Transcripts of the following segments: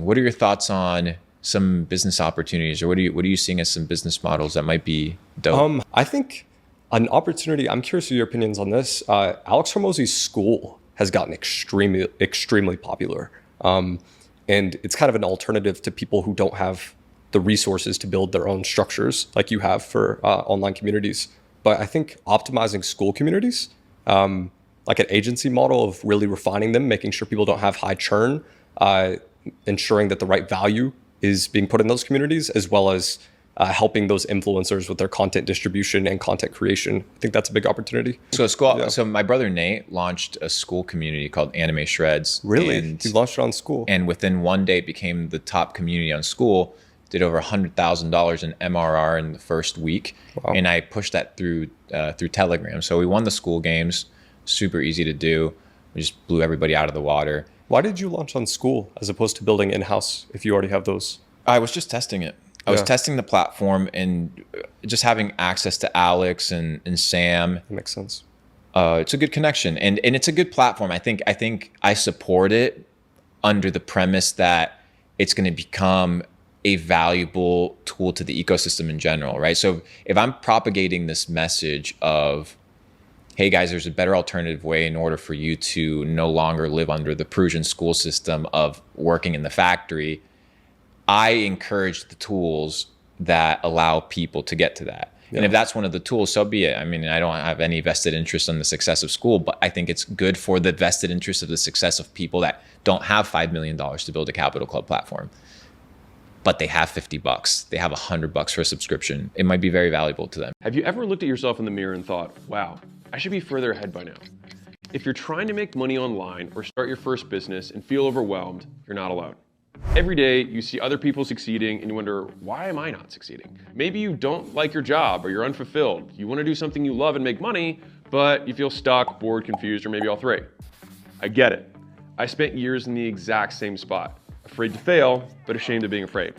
What are your thoughts on some business opportunities, or what are you seeing as some business models that might be dope? I think an opportunity, I'm curious of your opinions on this. Alex Hormozi's Skool has gotten extremely popular. And it's kind of an alternative to people who don't have the resources to build their own structures like you have for online communities. But I think optimizing school communities, like an agency model of really refining them, making sure people don't have high churn, ensuring that the right value is being put in those communities, as well as helping those influencers with their content distribution and content creation. I think that's a big opportunity. So my brother Nate launched a school community called Anime Shreds. Really? And He launched it on Skool. and within one day it became the top community on Skool. Did over $100,000 in MRR in the first week. Wow. And I pushed that through Telegram. So we won the Skool Games, super easy to do. We just blew everybody out of the water. Why did you launch on Skool as opposed to building in-house if you already have those? I was just testing it. I was testing the platform and just having access to Alex and Sam. That makes sense. It's a good connection, and it's a good platform. I think I support it under the premise that it's going to become a valuable tool to the ecosystem in general, right? So if I'm propagating this message of, hey guys, there's a better alternative way in order for you to no longer live under the Prussian school system of working in the factory, I encourage the tools that allow people to get to that. Yeah. And if that's one of the tools, so be it. I mean, I don't have any vested interest in the success of Skool, but I think it's good for the vested interest of the success of people that don't have $5 million to build a Capital Club platform, but they have $50. They have $100 for a subscription. It might be very valuable to them. Have you ever looked at yourself in the mirror and thought, wow, I should be further ahead by now? If you're trying to make money online or start your first business and feel overwhelmed, you're not alone. Every day you see other people succeeding and you wonder, why am I not succeeding? Maybe you don't like your job or you're unfulfilled. You want to do something you love and make money, but you feel stuck, bored, confused, or maybe all three. I get it. I spent years in the exact same spot, afraid to fail, but ashamed of being afraid.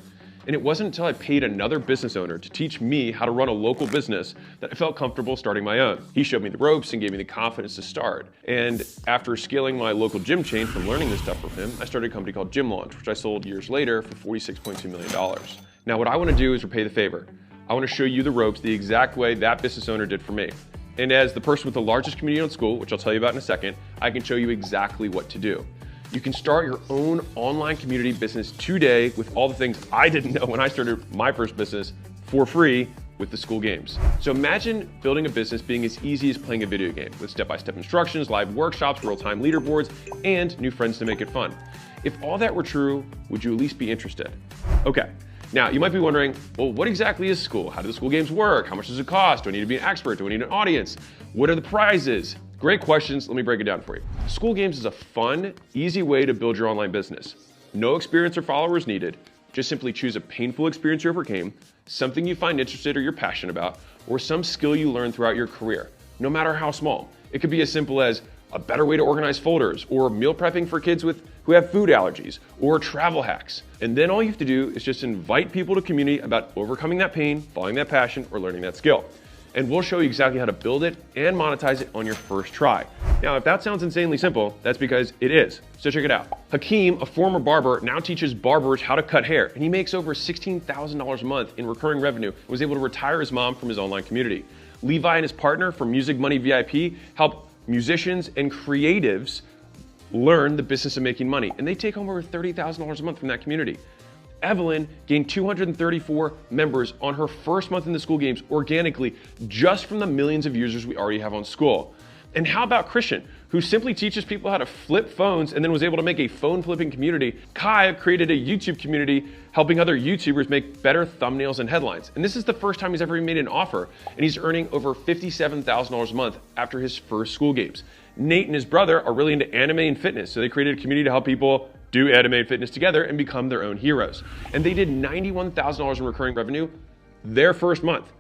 And it wasn't until I paid another business owner to teach me how to run a local business that I felt comfortable starting my own. He showed me the ropes and gave me the confidence to start. And after scaling my local gym chain from learning this stuff from him, I started a company called Gym Launch, which I sold years later for $46.2 million. Now what I want to do is repay the favor. I want to show you the ropes the exact way that business owner did for me. And as the person with the largest community on Skool, which I'll tell you about in a second, I can show you exactly what to do. You can start your own online community business today with all the things I didn't know when I started my first business for free with the Skool Games. So imagine building a business being as easy as playing a video game with step-by-step instructions, live workshops, real-time leaderboards, and new friends to make it fun. If all that were true, would you at least be interested? Okay, now you might be wondering, well, what exactly is Skool? How do the Skool Games work? How much does it cost? Do I need to be an expert? Do I need an audience? What are the prizes? Great questions, let me break it down for you. Skool Games is a fun, easy way to build your online business. No experience or followers needed. Just simply choose a painful experience you overcame, something you find interested or you're passionate about, or some skill you learned throughout your career, no matter how small. It could be as simple as a better way to organize folders, or meal prepping for kids who have food allergies, or travel hacks. And then all you have to do is just invite people to community about overcoming that pain, following that passion, or learning that skill. And we'll show you exactly how to build it and monetize it on your first try. Now, if that sounds insanely simple, that's because it is. So check it out. Hakeem, a former barber, now teaches barbers how to cut hair, and he makes over $16,000 a month in recurring revenue and was able to retire his mom from his online community. Levi and his partner from Music Money VIP help musicians and creatives learn the business of making money, and they take home over $30,000 a month from that community. Evelyn gained 234 members on her first month in the Skool Games organically, just from the millions of users we already have on Skool. And how about Christian, who simply teaches people how to flip phones and then was able to make a phone flipping community? Kai created a YouTube community helping other YouTubers make better thumbnails and headlines. And this is the first time he's ever made an offer, and he's earning over $57,000 a month after his first Skool Games. Nate and his brother are really into anime and fitness, so they created a community to help people do anime and fitness together and become their own heroes. And they did $91,000 in recurring revenue their first month.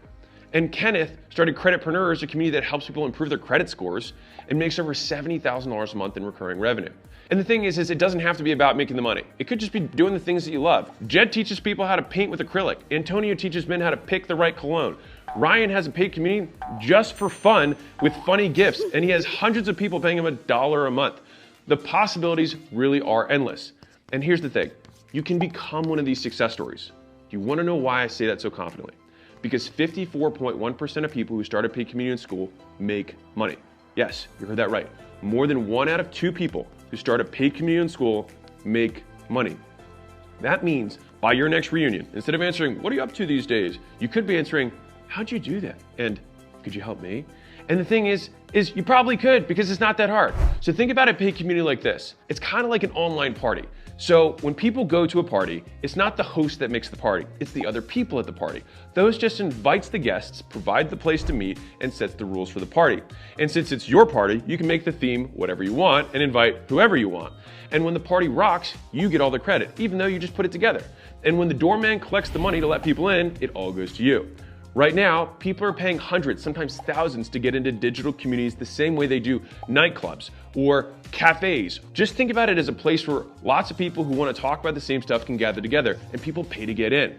And Kenneth started Creditpreneurs, a community that helps people improve their credit scores and makes over $70,000 a month in recurring revenue. And the thing is it doesn't have to be about making the money. It could just be doing the things that you love. Jed teaches people how to paint with acrylic. Antonio teaches men how to pick the right cologne. Ryan has a paid community just for fun with funny gifts, and he has hundreds of people paying him $1 a month. The possibilities really are endless. And here's the thing. You can become one of these success stories. Do you want to know why I say that so confidently? Because 54.1% of people who start a paid community in school make money. Yes, you heard that right. More than 1 out of 2 people who start a paid community in school make money. That means by your next reunion, instead of answering, what are you up to these days? You could be answering, how'd you do that? And could you help me? And the thing is you probably could, because it's not that hard. So think about a paid community like this. It's kind of like an online party. So when people go to a party, it's not the host that makes the party, it's the other people at the party. Those just invites the guests, provides the place to meet, and sets the rules for the party. And since it's your party, you can make the theme whatever you want and invite whoever you want. And when the party rocks, you get all the credit, even though you just put it together. And when the doorman collects the money to let people in, it all goes to you. Right now, people are paying hundreds, sometimes thousands, to get into digital communities the same way they do nightclubs or cafes. Just think about it as a place where lots of people who want to talk about the same stuff can gather together, and people pay to get in.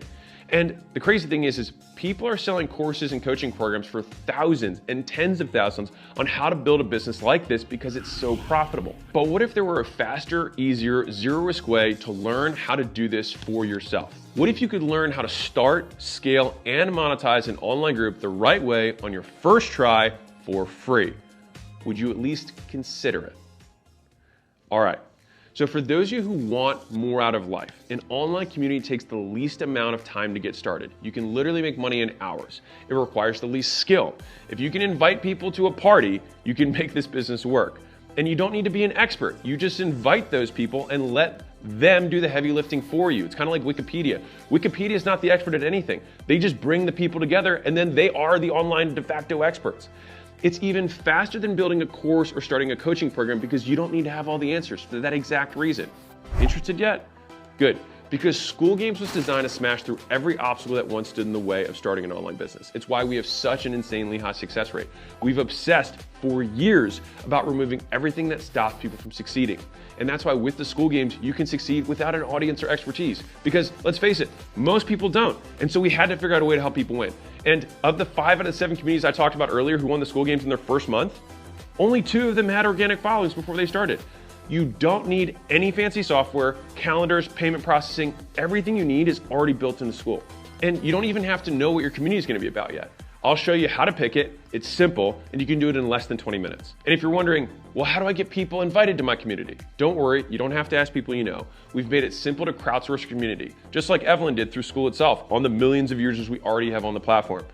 And the crazy thing is people are selling courses and coaching programs for thousands and tens of thousands on how to build a business like this because it's so profitable. But what if there were a faster, easier, zero-risk way to learn how to do this for yourself? What if you could learn how to start, scale, and monetize an online group the right way on your first try for free? Would you at least consider it? All right. So for those of you who want more out of life, an online community takes the least amount of time to get started. You can literally make money in hours. It requires the least skill. If you can invite people to a party, you can make this business work. And you don't need to be an expert. You just invite those people and let them do the heavy lifting for you. It's kind of like Wikipedia. Wikipedia is not the expert at anything. They just bring the people together and then they are the online de facto experts. It's even faster than building a course or starting a coaching program because you don't need to have all the answers for that exact reason. Interested yet? Good. Because Skool Games was designed to smash through every obstacle that once stood in the way of starting an online business. It's why we have such an insanely high success rate. We've obsessed for years about removing everything that stops people from succeeding. And that's why with the Skool Games, you can succeed without an audience or expertise. Because let's face it, most people don't. And so we had to figure out a way to help people win. And of the 5 out of 7 communities I talked about earlier who won the Skool Games in their first month, only 2 of them had organic followings before they started. You don't need any fancy software, calendars, payment processing. Everything you need is already built into Skool. And you don't even have to know what your community is going to be about yet. I'll show you how to pick it. It's simple, and you can do it in less than 20 minutes. And if you're wondering, well, how do I get people invited to my community? Don't worry, you don't have to ask people you know. We've made it simple to crowdsource your community, just like Evelyn did through Skool itself on the millions of users we already have on the platform.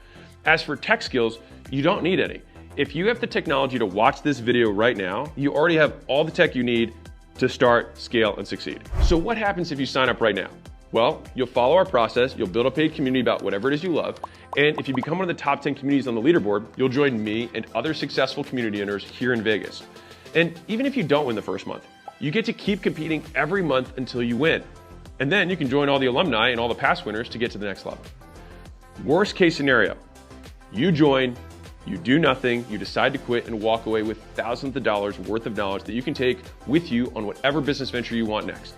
As for tech skills, you don't need any. If you have the technology to watch this video right now, you already have all the tech you need to start, scale, and succeed. So what happens if you sign up right now? Well, you'll follow our process, you'll build a paid community about whatever it is you love, and if you become one of the top 10 communities on the leaderboard, you'll join me and other successful community owners here in Vegas. And even if you don't win the first month, you get to keep competing every month until you win. And then you can join all the alumni and all the past winners to get to the next level. Worst case scenario, you join, you do nothing, you decide to quit and walk away with thousands of dollars worth of knowledge that you can take with you on whatever business venture you want next.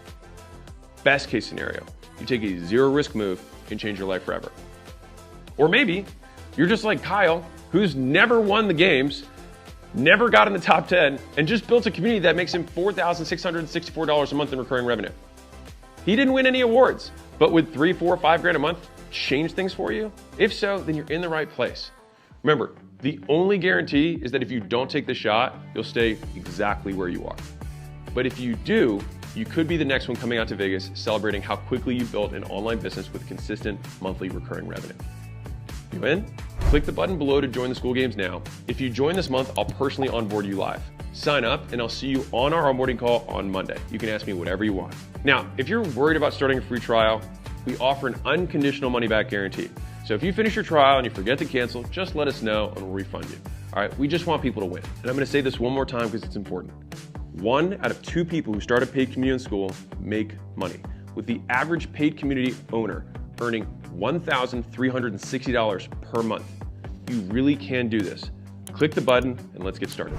Best case scenario, you take a zero risk move and change your life forever. Or maybe you're just like Kyle, who's never won the games, never got in the top 10, and just built a community that makes him $4,664 a month in recurring revenue. He didn't win any awards, but would 3, 4, 5 grand a month change things for you? If so, then you're in the right place. Remember, the only guarantee is that if you don't take the shot, you'll stay exactly where you are. But if you do, you could be the next one coming out to Vegas celebrating how quickly you built an online business with consistent monthly recurring revenue. You in? Click the button below to join the Skool Games now. If you join this month, I'll personally onboard you live. Sign up and I'll see you on our onboarding call on Monday. You can ask me whatever you want. Now, if you're worried about starting a free trial, we offer an unconditional money back guarantee. So if you finish your trial and you forget to cancel, just let us know and we'll refund you. All right, we just want people to win. And I'm gonna say this one more time because it's important. 1 out of 2 people who start a paid community in Skool make money, with the average paid community owner earning $1,360 per month. You really can do this. Click the button and let's get started.